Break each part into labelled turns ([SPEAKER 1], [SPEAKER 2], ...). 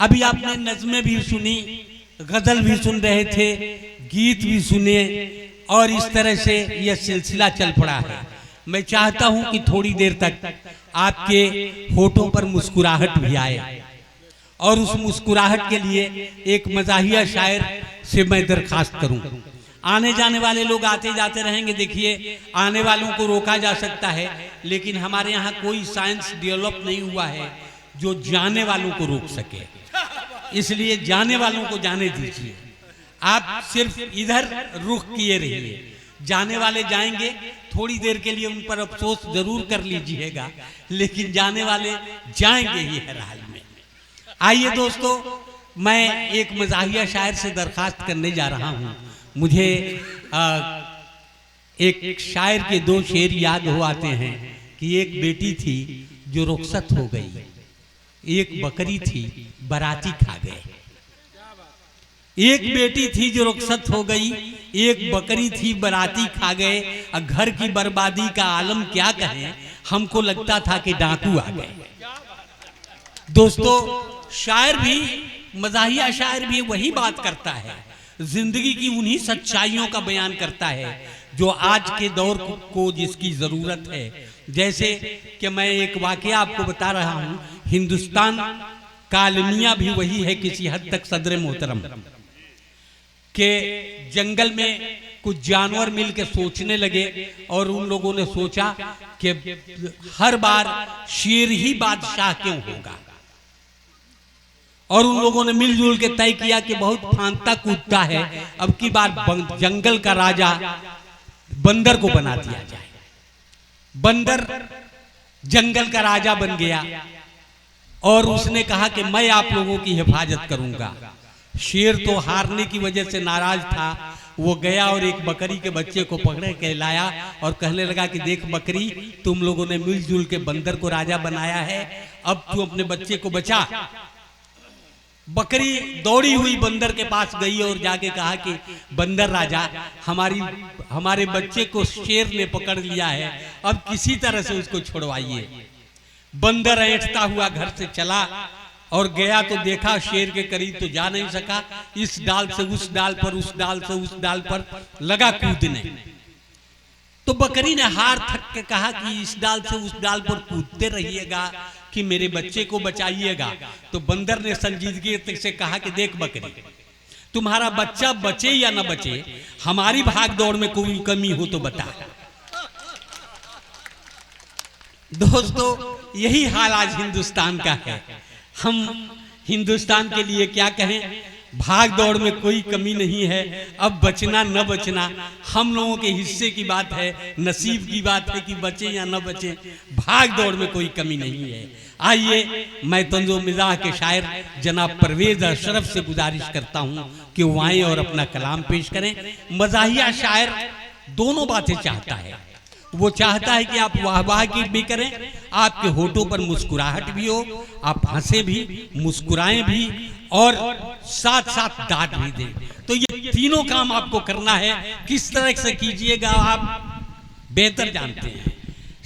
[SPEAKER 1] अभी आपने नज़्में भी सुनी, गजल भी सुन रहे थे, गीत भी सुने और इस तरह से यह सिलसिला चल पड़ा है। मैं चाहता हूं कि थोड़ी देर तक आपके होठों पर मुस्कुराहट भी आए और उस मुस्कुराहट के लिए एक मज़ाहिया शायर से मैं दरखास्त करूं। आने जाने वाले लोग आते जाते रहेंगे। देखिए, आने वालों को रोका जा सकता है, लेकिन हमारे यहाँ कोई साइंस डेवलप नहीं हुआ है जो जाने वालों को रोक सके। इसलिए जाने वालों को जाने दीजिए, आप सिर्फ इधर रुख किए रहिए। जाने वाले जाएंगे, थोड़ी देर के लिए उन पर अफसोस जरूर कर लीजिएगा, लेकिन जाने वाले जाएंगे ही हर हाल में। आइए दोस्तों, मैं एक मज़ाहिया शायर से दरखास्त करने जा रहा हूँ। मुझे एक शायर के दो शेर याद हो आते हैं कि एक बेटी थी जो रुखसत हो गई, एक बकरी थी बराती खा गए। एक बेटी थी जो रुखसत हो गई, एक बकरी थी बराती खा गए। घर की बर्बादी का आलम क्या कहें, हमको लगता था कि डाकू आ गए। दोस्तों, शायर भी, मज़ाहिया शायर भी वही बात करता है, जिंदगी की उन्हीं सच्चाइयों का बयान करता है जो आज के दौर को जिसकी जरूरत है। जैसे कि मैं एक वाकया आपको बता रहा हूं, हिंदुस्तान का अलमिया भी वही है किसी हद तक सदर मोहतरम, के जंगल में कुछ जानवर मिलकर सोचने लगे और उन लोगों ने सोचा कि हर बार शेर ही बादशाह क्यों होगा, और उन लोगों ने मिलजुल के तय किया कि बहुत फांता कूदता है, अब की बार जंगल का राजा बंदर को बना दिया जाए। बंदर जंगल का राजा बन गया और उसने कहा कि मैं आप लोगों की हिफाजत करूंगा। शेर तो हारने की वजह से नाराज था, वो गया और एक बकरी के बच्चे को पकड़े के लाया और कहने लगा कि देख बकरी, तुम लोगों ने मिलजुल के बंदर को राजा बनाया है, अब तू अपने बच्चे को बचा। बकरी दौड़ी हुई बंदर के पास गई और जाके कहा कि बंदर राजा, हमारे बच्चे को शेर ने पकड़ लिया है, अब किसी तरह से उसको छुड़वाइए। बंदर ऐंठता हुआ घर से चला और गया तो देखा शेर के करीब तो जा नहीं सका, इस डाल से उस डाल पर, उस डाल से उस डाल पर लगा कूदने। तो बकरी ने हार थक के कहा कि इस डाल से उस डाल पर कूदते रहिएगा कि मेरे बच्चे को बचाइएगा। तो बंदर ने संजीदगी से कहा कि देख बकरी, तुम्हारा बच्चा बचे या न बचे, हमारी भाग दौड़ में कोई कमी हो तो बता। दोस्तों, यही हाल आज हिंदुस्तान का है। हम हिंदुस्तान के लिए क्या कहें, भाग दौड़ में कोई कमी नहीं है, अब बचना न बचना हम लोगों के हिस्से की बात है, नसीब की बात है कि बचे या न बचे, भाग दौड़ में कोई कमी नहीं है। आइए, मैं तंजो मिजाह के शायर जनाब परवेज अशरफ से गुजारिश करता हूं कि वो आए और अपना कलाम पेश करें। मज़ाहिया शायर दोनों बातें चाहता है, वो चाहता है कि आप वाह की भी करें, आपके होठों पर मुस्कुराहट भी हो, आप हंसे भी, मुस्कुराएं भी और साथ साथ डांट भी दें। तो ये तीनों काम आपको करना है। किस तरह से कीजिएगा आप बेहतर जानते हैं।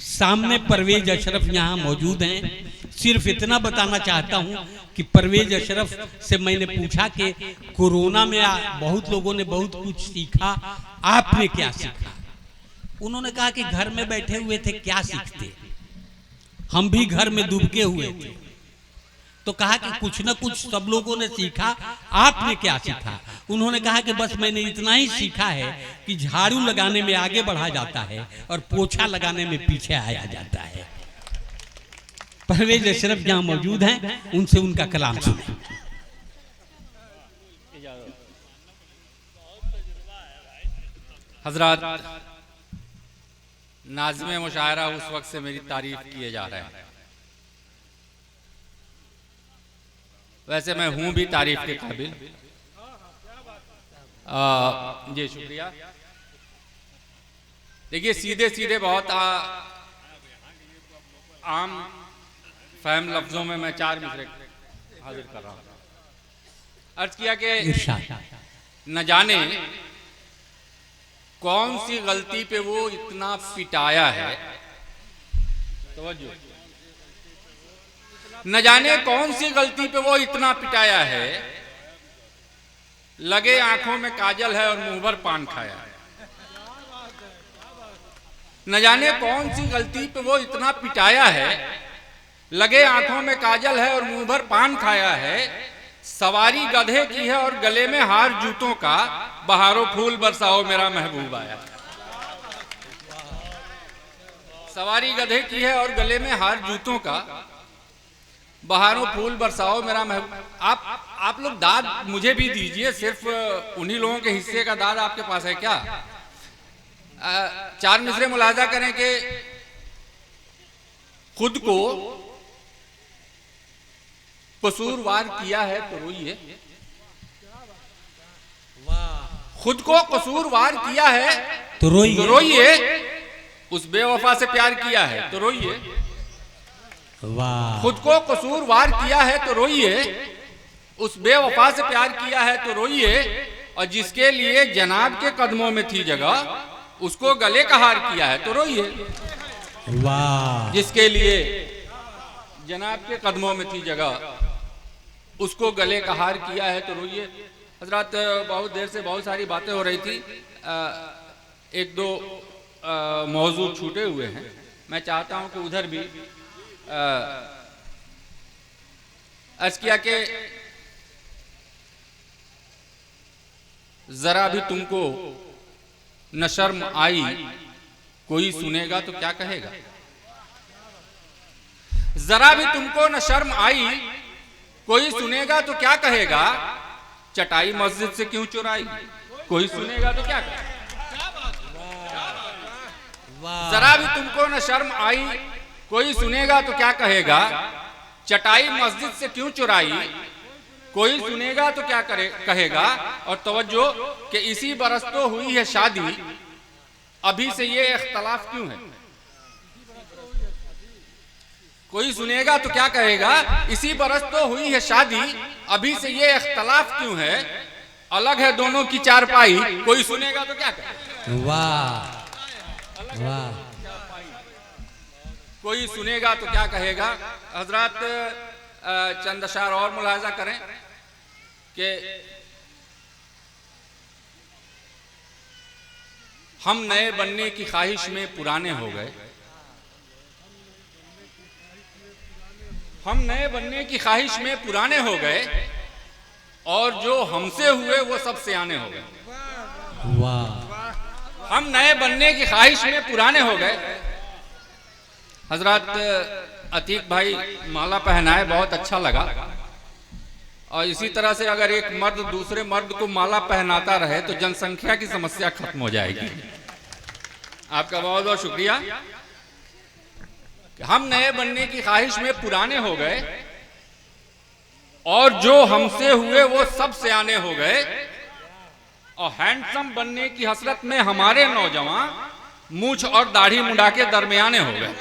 [SPEAKER 1] सामने परवेज अशरफ यहाँ मौजूद हैं। सिर्फ इतना बताना चाहता हूँ कि परवेज अशरफ से मैंने पूछा कि कोरोना में बहुत लोगों ने बहुत कुछ सीखा, आपने क्या सीखा? उन्होंने कहा कि घर में बैठे हुए थे, क्या सीखते, हम भी घर में डूबके हुए थे। तो कहा कि कुछ न कुछ सब लोगों ने सीखा, आपने क्या सीखा? उन्होंने कहा कि बस मैंने इतना ही सीखा है कि झाड़ू लगाने में आगे बढ़ा जाता है और पोछा लगाने में पीछे आया जाता है। परवेज अशरफ यहाँ मौजूद हैं, उनसे उनका कलाम सुने।
[SPEAKER 2] हजरात, नाज़िम मुशायरा उस वक्त से मेरी तारीफ किए जा रहे हैं। वैसे मैं हूं भी तारीफ के काबिल। जी शुक्रिया। देखिए, सीधे सीधे बहुत आम फहम लफ्जों में मैं 4 मिसरे हाजिर कर रहा हूं। अर्ज किया कि न जाने कौन सी गलती पे वो इतना पिटाया है। तवज्जो, न जाने कौन सी गलती पे वो इतना पिटाया है, लगे आंखों में काजल है और मुंह भर पान खाया है। न जाने कौन सी गलती पे वो इतना पिटाया है, लगे आंखों में काजल है और मुंह भर पान खाया है। सवारी गधे की है और गले में हार जूतों का, बहारों फूल बरसाओ मेरा महबूब आया। सवारी गधे की है और गले में हार जूतों का, बहारों फूल बरसाओ मेरा महबूब। आप लोग दाद मुझे भी दीजिए, सिर्फ उन्हीं लोगों के हिस्से का दाद आपके पास है क्या? चार मिसरे मुलाजा करें कि खुद को कसूरवार किया है तो रोइए, खुद को कसूरवार किया है तो रोइए, उस बेवफा से प्यार किया है तो रोइए। खुद को कसूरवार किया है तो रोइए, उस बेवफा से प्यार किया है तो रोइए, और जिसके लिए जनाब के कदमों में थी जगह, उसको गले का हार किया है तो रोइए। जिसके लिए जनाब के कदमों में थी जगह, उसको गले का हार किया है तो रोइए। हजरत, बहुत देर से बहुत सारी बातें हो रही थी, एक दो मौजू छूटे हुए हैं। मैं चाहता हूं कि उधर भी अर्ज किया कि जरा भी तुमको न शर्म आई, कोई सुनेगा तो क्या कहेगा। जरा भी तुमको न शर्म आई, कोई सुनेगा तो क्या कहेगा। चटाई मस्जिद से क्यों चुराई, कोई सुनेगा तो क्या कहेगा। जरा भी तुमको न शर्म आई, कोई सुनेगा तो क्या कहेगा। चटाई मस्जिद से क्यों चुराई, कोई सुनेगा तो क्या कहेगा। और तवज्जो कि इसी बरस तो हुई है शादी, अभी से ये इख्तलाफ क्यों है। कोई सुनेगा तो क्या कहेगा, इसी बरस तो हुई है शादी, अभी से ये इख्तलाफ क्यों है। अलग है दोनों की चारपाई, कोई सुनेगा तो क्या कहेगा।
[SPEAKER 1] वाह वाह,
[SPEAKER 2] कोई सुनेगा तो क्या कहेगा। हजरत, चंद अशार और मुलाजा करें कि हम नए बनने की ख्वाहिश में पुराने हो गए, हम नए बनने की ख्वाहिश में पुराने हो गए, और जो हमसे हुए वो सब सियाने हो गए।
[SPEAKER 1] वाह,
[SPEAKER 2] हम नए बनने की ख्वाहिश में पुराने हो गए। हजरत, अतीक भाई माला पहनाए, बहुत अच्छा लगा। और इसी तरह से अगर एक मर्द दूसरे मर्द को माला पहनाता रहे तो जनसंख्या की समस्या खत्म हो जाएगी। आपका बहुत बहुत शुक्रिया। हम नए बनने की ख्वाहिश में पुराने हो गए, और जो हमसे हुए वो सब सियाने हो गए, और हैंडसम बनने की हसरत में हमारे नौजवान मूंछ और दाढ़ी मुंडा के दरमियाने हो गए।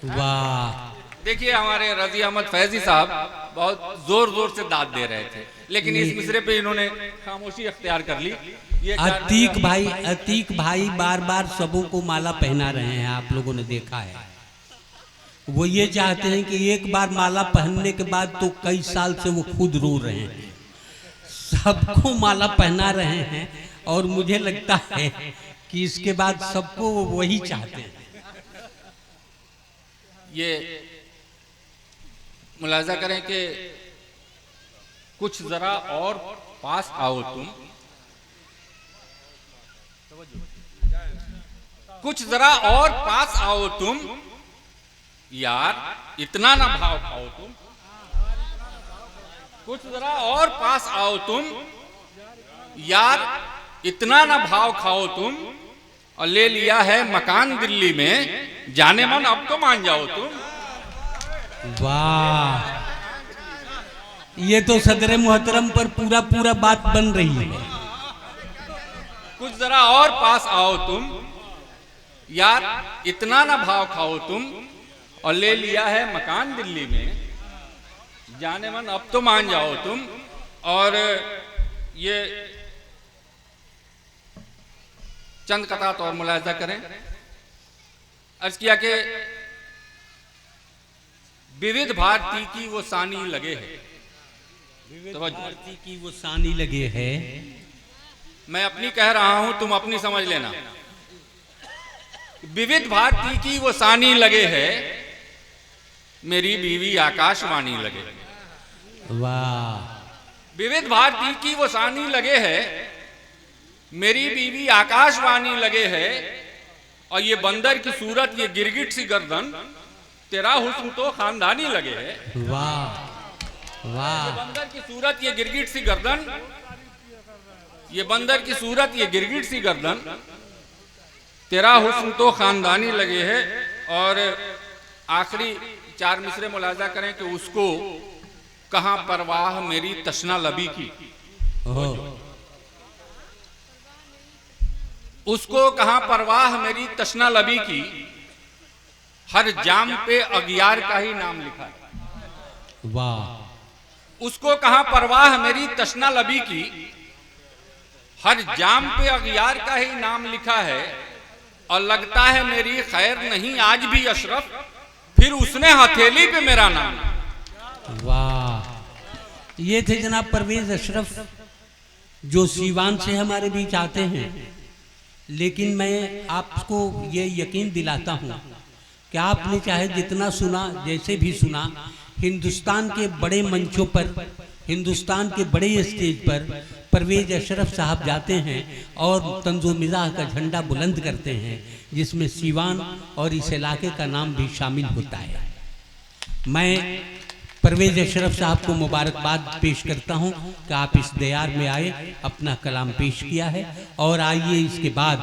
[SPEAKER 1] वाह,
[SPEAKER 2] देखिए, हमारे रजी अहमद फैजी साहब बहुत जोर जोर से दाद दे रहे थे, लेकिन इस मिसरे पे इन्होंने खामोशी अख्तियार कर ली। ये
[SPEAKER 1] अतीक भाई बार बार सबों को माला पहना रहे हैं, आप लोगों ने देखा है। वो ये चाहते हैं कि एक बार माला पहनने के बाद तो कई साल से वो खुद रो रहे हैं, सबको माला पहना रहे हैं, और मुझे लगता है कि इसके बाद सबको वो वही चाहते हैं।
[SPEAKER 2] ये मुलाजा करें कि कुछ जरा और पास आओ तुम, कुछ जरा और पास आओ तुम, यार इतना ना भाव खाओ तुम। कुछ जरा और पास आओ तुम, यार इतना ना भाव खाओ तुम, और ले लिया है मकान दिल्ली में, जाने मन अब तो मान जाओ तुम।
[SPEAKER 1] वाह, ये तो सदर मुहतरम पर पूरा पूरा बात बन रही है।
[SPEAKER 2] कुछ जरा और पास आओ तुम, यार इतना ना भाव खाओ तुम, और ले लिया है मकान दिल्ली में, जाने मन अब तो मान जाओ तुम। और ये चंद कतात और मुलाहिजा करें। अर्ज किया कि विविध भारती की वो सानी लगे है।
[SPEAKER 1] भारती की वो सानी लगे है।
[SPEAKER 2] मैं अपनी कह रहा हूं, तुम अपनी समझ लेना। विविध भारती की वो सानी लगे है, मेरी बीवी आकाशवाणी लगे।
[SPEAKER 1] वाह।
[SPEAKER 2] विविध भारती की वो सानी लगे है, मेरी बीवी आकाशवाणी लगे है। और ये बंदर की सूरत, ये गिरगिट सी गर्दन, तेरा हुस्न तो खानदानी लगे है।
[SPEAKER 1] वाह वाह।
[SPEAKER 2] ये बंदर की सूरत, ये गिरगिट सी गर्दन, ये बंदर की सूरत, ये गिरगिट सी गर्दन, तेरा हुस्न तो खानदानी लगे है। और आखिरी 4 मिसरे मुलाजा करें कि उसको कहां परवाह मेरी तशना लबी की, उसको कहां परवाह मेरी तशना लबी की, हर जाम पे अगियार का ही नाम लिखा है।
[SPEAKER 1] वाह।
[SPEAKER 2] उसको कहां परवाह मेरी तशना लबी की, हर जाम पे अगियार का ही नाम लिखा है। और लगता है मेरी खैर नहीं आज भी अशरफ, फिर उसने हथेली पे मेरा नाम।
[SPEAKER 1] वाह। ये थे जनाब परवेज अशरफ, जो सीवान से हमारे बीच आते हैं। लेकिन मैं आपको ये यकीन दिलाता हूँ कि आपने चाहे जितना सुना, जैसे भी सुना, हिंदुस्तान के बड़े मंचों पर, हिंदुस्तान के बड़े स्टेज पर परवेज अशरफ साहब जाते हैं और तंज़ो मिज़ाह का झंडा बुलंद करते हैं, जिसमें सीवान और इस इलाके का नाम भी शामिल होता है। मैं परवेज अशरफ साहब को मुबारकबाद पेश करता हूं कि आप इस दयार में आए, अपना कलाम पेश किया है। और आइए इसके बाद